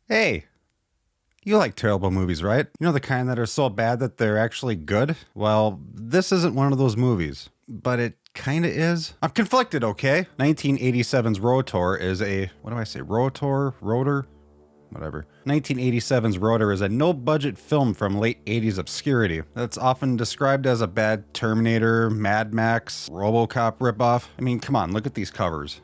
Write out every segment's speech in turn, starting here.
Hey, you like terrible movies, right? You know the kind that are so bad that they're actually good? Well, this isn't one of those movies, but it kinda is. I'm conflicted, okay? 1987's Rotor is a, what do I say, Rotor? Whatever. 1987's Rotor is a no-budget film from late 80s obscurity that's often described as a bad Terminator, Mad Max, RoboCop ripoff. I mean, come on, look at these covers.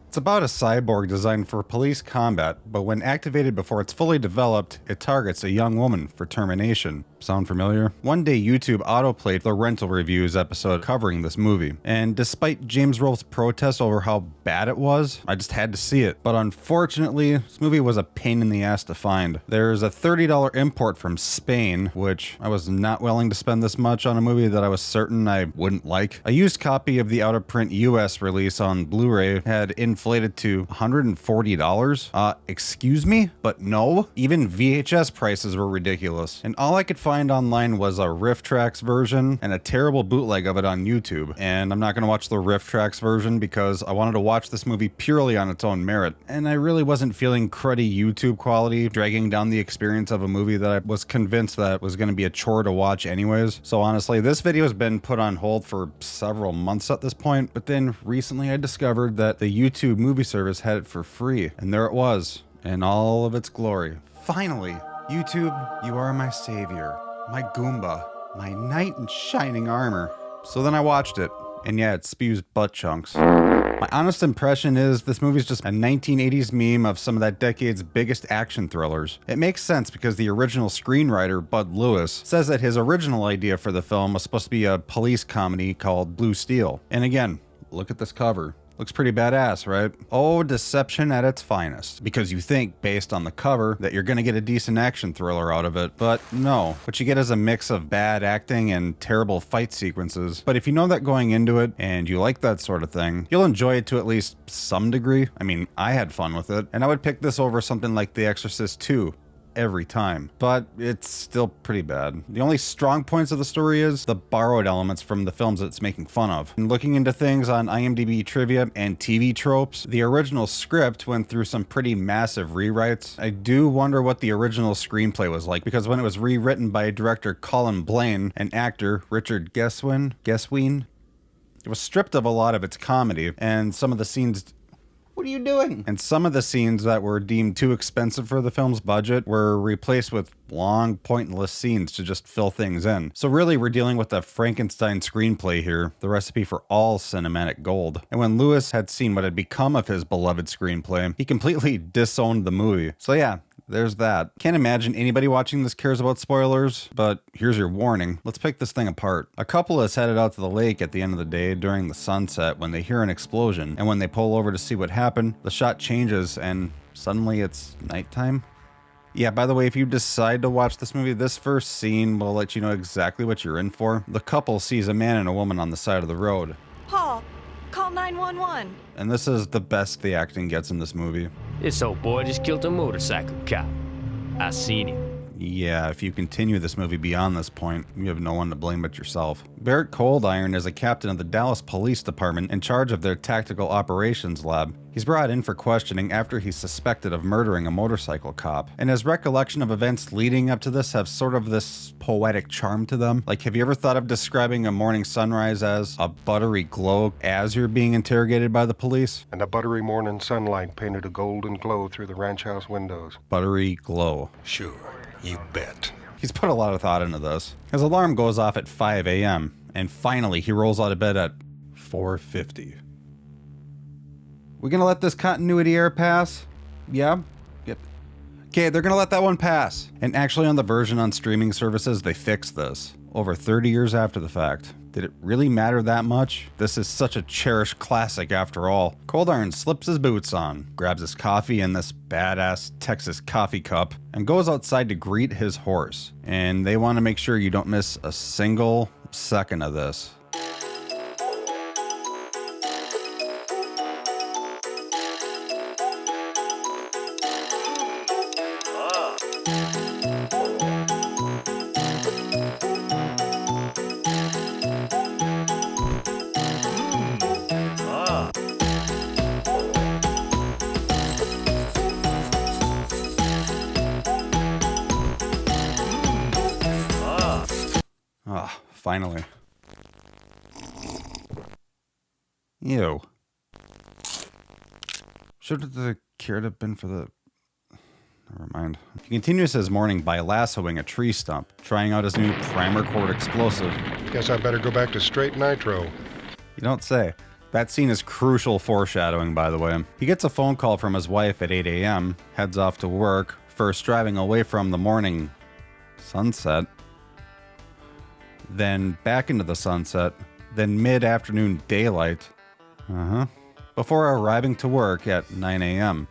It's about a cyborg designed for police combat, but when activated before it's fully developed, it targets a young woman for termination. Sound familiar? One day YouTube autoplayed the Rental Reviews episode covering this movie, and despite James Rolfe's protest over how bad it was, I just had to see it. But unfortunately, this movie was a pain in the ass to find. There's a $30 import from Spain, which I was not willing to spend this much on a movie that I was certain I wouldn't like. A used copy of the out-of-print US release on Blu-ray had inflated to $140. Excuse me? But no, even VHS prices were ridiculous. And all I could find online was a Riff Tracks version and a terrible bootleg of it on YouTube. And I'm not gonna watch the Riff Tracks version because I wanted to watch this movie purely on its own merit. And I really wasn't feeling cruddy YouTube quality dragging down the experience of a movie that I was convinced that was gonna be a chore to watch anyways. So honestly, this video has been put on hold for several months at this point, but then recently I discovered that the YouTube movie service had it for free, and there it was, in all of its glory. Finally! YouTube, you are my savior, my Goomba, my knight in shining armor. So then I watched it, and yeah, it spews butt chunks. My honest impression is this movie's just a 1980s meme of some of that decade's biggest action thrillers. It makes sense because the original screenwriter, Bud Lewis, says that his original idea for the film was supposed to be a police comedy called Blue Steel. And again, look at this cover. Looks pretty badass, right? Oh, deception at its finest. Because you think, based on the cover, that you're gonna get a decent action thriller out of it. But no. What you get is a mix of bad acting and terrible fight sequences. But if you know that going into it, and you like that sort of thing, you'll enjoy it to at least some degree. I mean, I had fun with it. And I would pick this over something like The Exorcist 2. Every time, but it's still pretty bad. The only strong points of the story is the borrowed elements from the films it's making fun of. And looking into things on IMDb trivia and TV tropes, the original script went through some pretty massive rewrites. I do wonder what the original screenplay was like, because when it was rewritten by director Colin Blaine and actor Richard Gueswin, it was stripped of a lot of its comedy, and some of the scenes... What are you doing? And some of the scenes that were deemed too expensive for the film's budget were replaced with long, pointless scenes to just fill things in. So really, we're dealing with a Frankenstein screenplay here, the recipe for all cinematic gold. And when Lewis had seen what had become of his beloved screenplay, he completely disowned the movie. So yeah, there's that. Can't imagine anybody watching this cares about spoilers, but here's your warning. Let's pick this thing apart. A couple is headed out to the lake at the end of the day during the sunset when they hear an explosion, and when they pull over to see what happened, the shot changes and suddenly it's nighttime. Yeah, by the way, if you decide to watch this movie, this first scene will let you know exactly what you're in for. The couple sees a man and a woman on the side of the road. Paul, call 911. And this is the best the acting gets in this movie. This old boy just killed a motorcycle cop. I seen him. Yeah, if you continue this movie beyond this point, you have no one to blame but yourself. Barrett Coldiron is a captain of the Dallas Police Department in charge of their Tactical Operations Lab. He's brought in for questioning after he's suspected of murdering a motorcycle cop. And his recollection of events leading up to this have sort of this poetic charm to them. Like, have you ever thought of describing a morning sunrise as a buttery glow as you're being interrogated by the police? And the buttery morning sunlight painted a golden glow through the ranch house windows. Buttery glow. Sure. You bet. He's put a lot of thought into this. His alarm goes off at 5 a.m. and finally he rolls out of bed at 4:50. We gonna let this continuity error pass? Yeah? Yep. Okay, they're gonna let that one pass. And actually on the version on streaming services, they fixed this. Over 30 years after the fact. Did it really matter that much? This is such a cherished classic after all. Coldiron slips his boots on, grabs his coffee in this badass Texas coffee cup, and goes outside to greet his horse. And they want to make sure you don't miss a single second of this. finally. Ew. Should the carrot have been for the... Never mind. He continues his morning by lassoing a tree stump, trying out his new primer cord explosive. Guess I better go back to straight nitro. You don't say. That scene is crucial foreshadowing, by the way. He gets a phone call from his wife at 8 a.m., heads off to work, first driving away from the morning sunset, then back into the sunset, then mid-afternoon daylight. Before arriving to work at 9 a.m.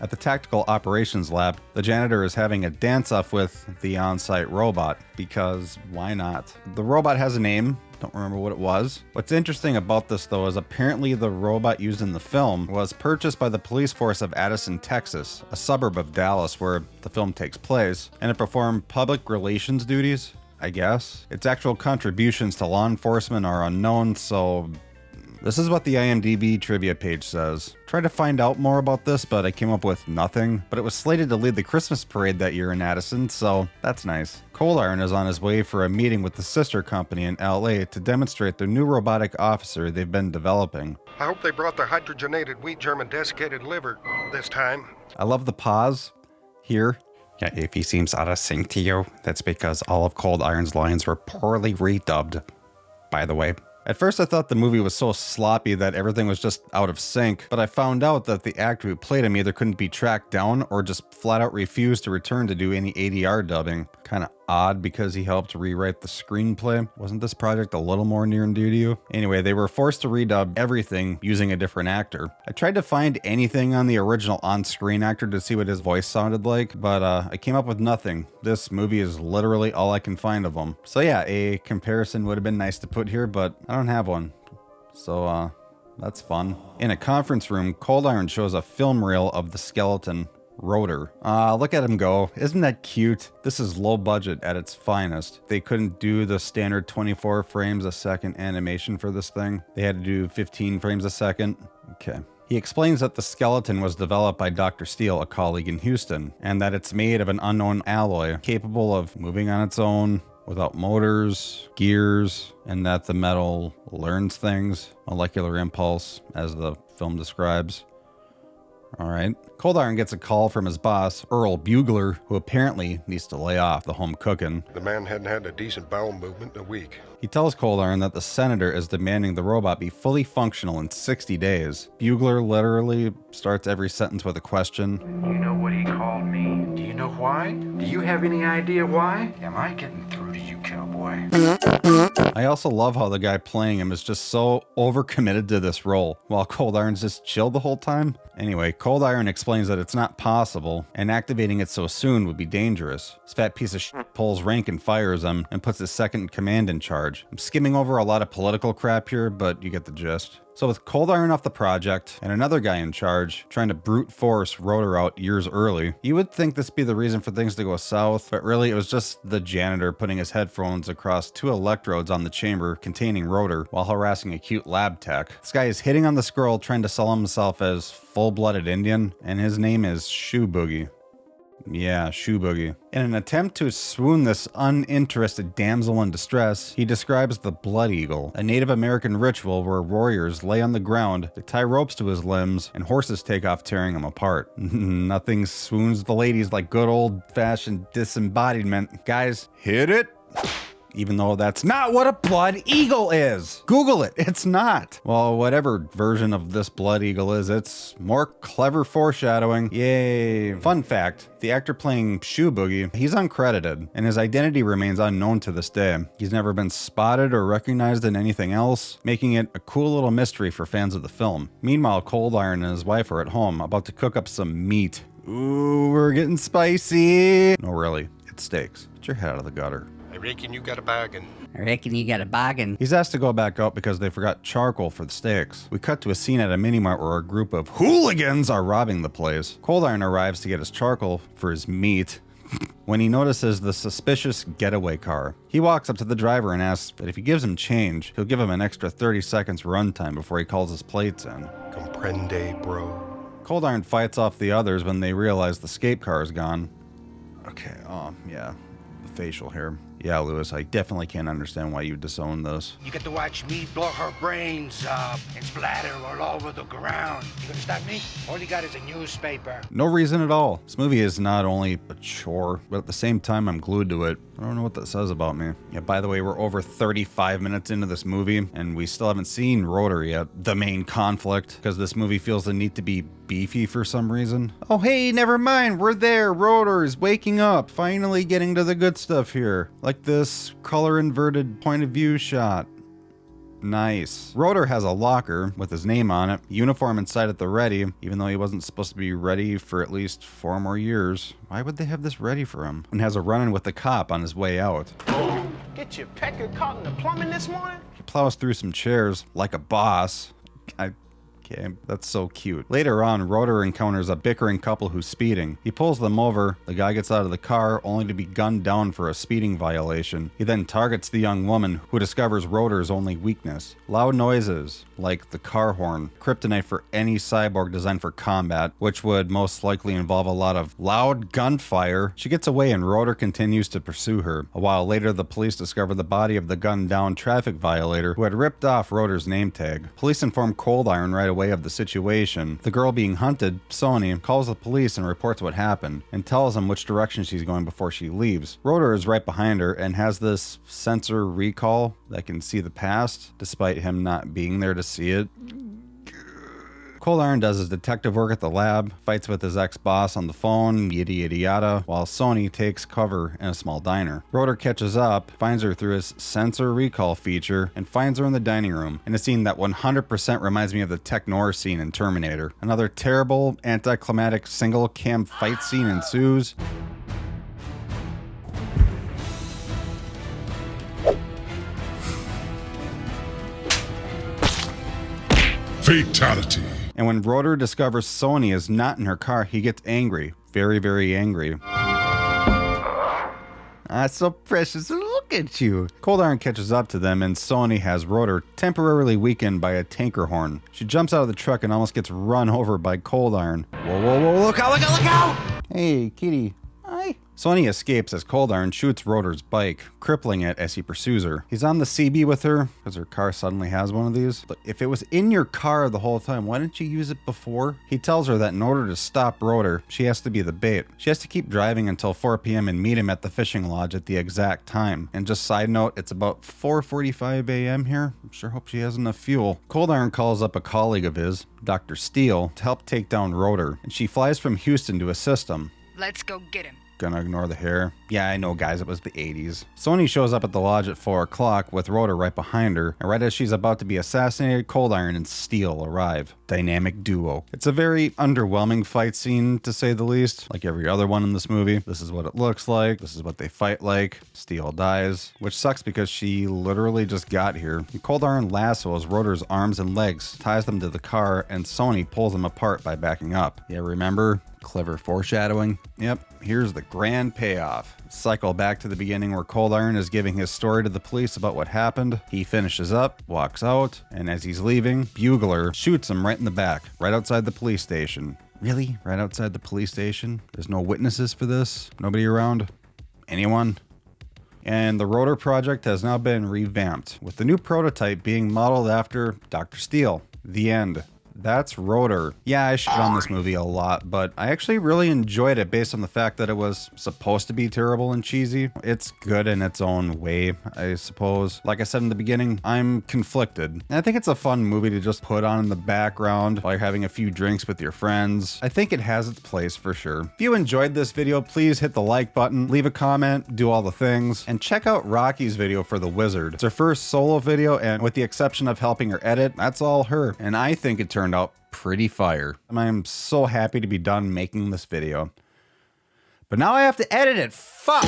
At the Tactical Operations Lab, the janitor is having a dance-off with the on-site robot, because why not? The robot has a name, don't remember what it was. What's interesting about this, though, is apparently the robot used in the film was purchased by the police force of Addison, Texas, a suburb of Dallas where the film takes place, and it performed public relations duties, I guess. Its actual contributions to law enforcement are unknown, so... This is what the IMDb trivia page says. Tried to find out more about this, but I came up with nothing. But it was slated to lead the Christmas parade that year in Addison, so that's nice. Cold Iron is on his way for a meeting with the sister company in LA to demonstrate their new robotic officer they've been developing. I hope they brought the hydrogenated wheat germ desiccated liver this time. I love the pause here. Yeah, if he seems out of sync to you, that's because all of Cold Iron's lines were poorly redubbed, by the way. At first I thought the movie was so sloppy that everything was just out of sync, but I found out that the actor who played him either couldn't be tracked down or just flat out refused to return to do any ADR dubbing. Kinda odd because he helped rewrite the screenplay. Wasn't this project a little more near and dear to you? Anyway, they were forced to redub everything using a different actor. I tried to find anything on the original on-screen actor to see what his voice sounded like, but I came up with nothing. This movie is literally all I can find of him. So yeah, a comparison would have been nice to put here, but I don't have one. So that's fun. In a conference room, Cold Iron shows a film reel of the skeleton Rotor. Look at him go. Isn't that cute? This is low budget at its finest. They couldn't do the standard 24 frames a second animation for this thing. They had to do 15 frames a second. Okay. He explains that the skeleton was developed by Dr. Steele, a colleague in Houston, and that it's made of an unknown alloy capable of moving on its own without motors, gears, and that the metal learns things, molecular impulse, as the film describes. All right. Cold Iron gets a call from his boss, Earl Bugler, who apparently needs to lay off the home cooking. The man hadn't had a decent bowel movement in a week. He tells Cold Iron that the senator is demanding the robot be fully functional in 60 days. Bugler literally starts every sentence with a question. You know what he called me? Do you know why? Do you have any idea why? Am I getting through to you, cowboy? I also love how the guy playing him is just so overcommitted to this role, while Cold Iron's just chill the whole time. Anyway, Cold Iron explains that it's not possible, and activating it so soon would be dangerous. This fat piece of shit pulls rank and fires him, and puts his second in command in charge. I'm skimming over a lot of political crap here, but you get the gist. So with Cold Iron off the project, and another guy in charge, trying to brute force Rotor out years early, you would think this be the reason for things to go south, but really it was just the janitor putting his headphones across 2 electrodes on the chamber containing Rotor while harassing a cute lab tech. This guy is hitting on the scroll trying to sell himself as full-blooded Indian, and his name is Shoe Boogie. Yeah, Shoe Boogie. In an attempt to swoon this uninterested damsel in distress, he describes the Blood Eagle, a Native American ritual where warriors lay on the ground, they tie ropes to his limbs, and horses take off tearing him apart. Nothing swoons the ladies like good old-fashioned disembodiment. Guys, hit it! Even though that's not what a blood eagle is. Google it, it's not. Well, whatever version of this blood eagle is, it's more clever foreshadowing. Yay. Fun fact, the actor playing Shoe Boogie, he's uncredited, and his identity remains unknown to this day. He's never been spotted or recognized in anything else, making it a cool little mystery for fans of the film. Meanwhile, Cold Iron and his wife are at home, about to cook up some meat. Ooh, we're getting spicy. No, really, it's steaks. Get your head out of the gutter. I reckon you got a bargain. I reckon you got a bargain. He's asked to go back out because they forgot charcoal for the steaks. We cut to a scene at a mini-mart where a group of hooligans are robbing the place. Cold Iron arrives to get his charcoal for his meat when he notices the suspicious getaway car. He walks up to the driver and asks that if he gives him change, he'll give him an extra 30 seconds runtime before he calls his plates in. Comprende, bro. Cold Iron fights off the others when they realize the escape car is gone. Okay, yeah, the facial hair. Yeah, Lewis, I definitely can't understand why you disown this. You get to watch me blow her brains up and splatter all over the ground. You gonna stop me? All you got is a newspaper. No reason at all. This movie is not only a chore, but at the same time, I'm glued to it. I don't know what that says about me. Yeah, by the way, we're over 35 minutes into this movie, and we still haven't seen Rotor yet, the main conflict, because this movie feels the need to be beefy for some reason. Oh, hey, never mind. We're there. Rotor is waking up, finally getting to the good stuff here. Like this color inverted point of view shot. Nice. Rotor has a locker with his name on it, uniform inside at the ready, even though he wasn't supposed to be ready for at least 4 more years. Why would they have this ready for him? And has a run-in with the cop on his way out. Get your pecker caught in the plumbing this morning? He plows through some chairs like a boss. Okay, that's so cute. Later on, Rotor encounters a bickering couple who's speeding. He pulls them over, the guy gets out of the car only to be gunned down for a speeding violation. He then targets the young woman, who discovers Rotor's only weakness. Loud noises, like the car horn, kryptonite for any cyborg designed for combat, which would most likely involve a lot of loud gunfire. She gets away and Rotor continues to pursue her. A while later, the police discover the body of the gunned down traffic violator who had ripped off Rotor's name tag. Police inform Cold Iron right away of the situation. The girl being hunted, Sony, calls the police and reports what happened, and tells them which direction she's going before she leaves. Rotor is right behind her and has this sensor recall that can see the past, despite him not being there to see it. Cold Iron does his detective work at the lab, fights with his ex-boss on the phone, yada yada yada, while Sony takes cover in a small diner. Rotor catches up, finds her through his sensor recall feature, and finds her in the dining room, in a scene that 100% reminds me of the r.o.t.o.r scene in Terminator. Another terrible, anticlimactic single-cam fight scene ensues. Fatality. And when Rotor discovers Sony is not in her car, he gets angry. Very, very angry. Ah, so precious. Look at you. Cold Iron catches up to them, and Sony has Rotor temporarily weakened by a tanker horn. She jumps out of the truck and almost gets run over by Cold Iron. Whoa, whoa, whoa, look out, look out, look out! Hey, kitty. Hi. Sony escapes as Cold Iron shoots Rotor's bike, crippling it as he pursues her. He's on the CB with her, because her car suddenly has one of these. But if it was in your car the whole time, why didn't you use it before? He tells her that in order to stop Rotor, she has to be the bait. She has to keep driving until 4 p.m. and meet him at the fishing lodge at the exact time. And just side note, it's about 4:45 a.m. here. I sure hope she has enough fuel. Cold Iron calls up a colleague of his, Dr. Steele, to help take down Rotor, and she flies from Houston to assist him. Let's go get him. Gonna ignore the hair. Yeah, I know, guys, it was the 80s. Sony shows up at the lodge at 4 o'clock with Rotor right behind her, and right as she's about to be assassinated, Cold Iron and Steel arrive. Dynamic duo. It's a very underwhelming fight scene, to say the least. Like every other one in this movie. This is what it looks like. This is what they fight like. Steel dies, which sucks because she literally just got here. And Cold Iron lassos Rotor's arms and legs, ties them to the car, and Sony pulls them apart by backing up. Yeah, remember? Clever foreshadowing. Yep, here's the grand payoff. Cycle back to the beginning where Cold Iron is giving his story to the police about what happened. He finishes up, walks out, and as he's leaving, Bugler shoots him right in the back, right outside the police station. Really? Right outside the police station? There's no witnesses for this? Nobody around? Anyone? And the Rotor project has now been revamped, with the new prototype being modeled after Dr. Steele. The end. That's Rotor. Yeah, I shit on this movie a lot, but I actually really enjoyed it based on the fact that it was supposed to be terrible and cheesy. It's good in its own way, I suppose. Like I said in the beginning, I'm conflicted. And I think it's a fun movie to just put on in the background while you're having a few drinks with your friends. I think it has its place for sure. If you enjoyed this video, please hit the like button, leave a comment, do all the things, and check out Rocky's video for The Wizard. It's her first solo video, and with the exception of helping her edit, that's all her. And I think it turned out pretty fire. I'm so happy to be done making this video. But now I have to edit it. Fuck!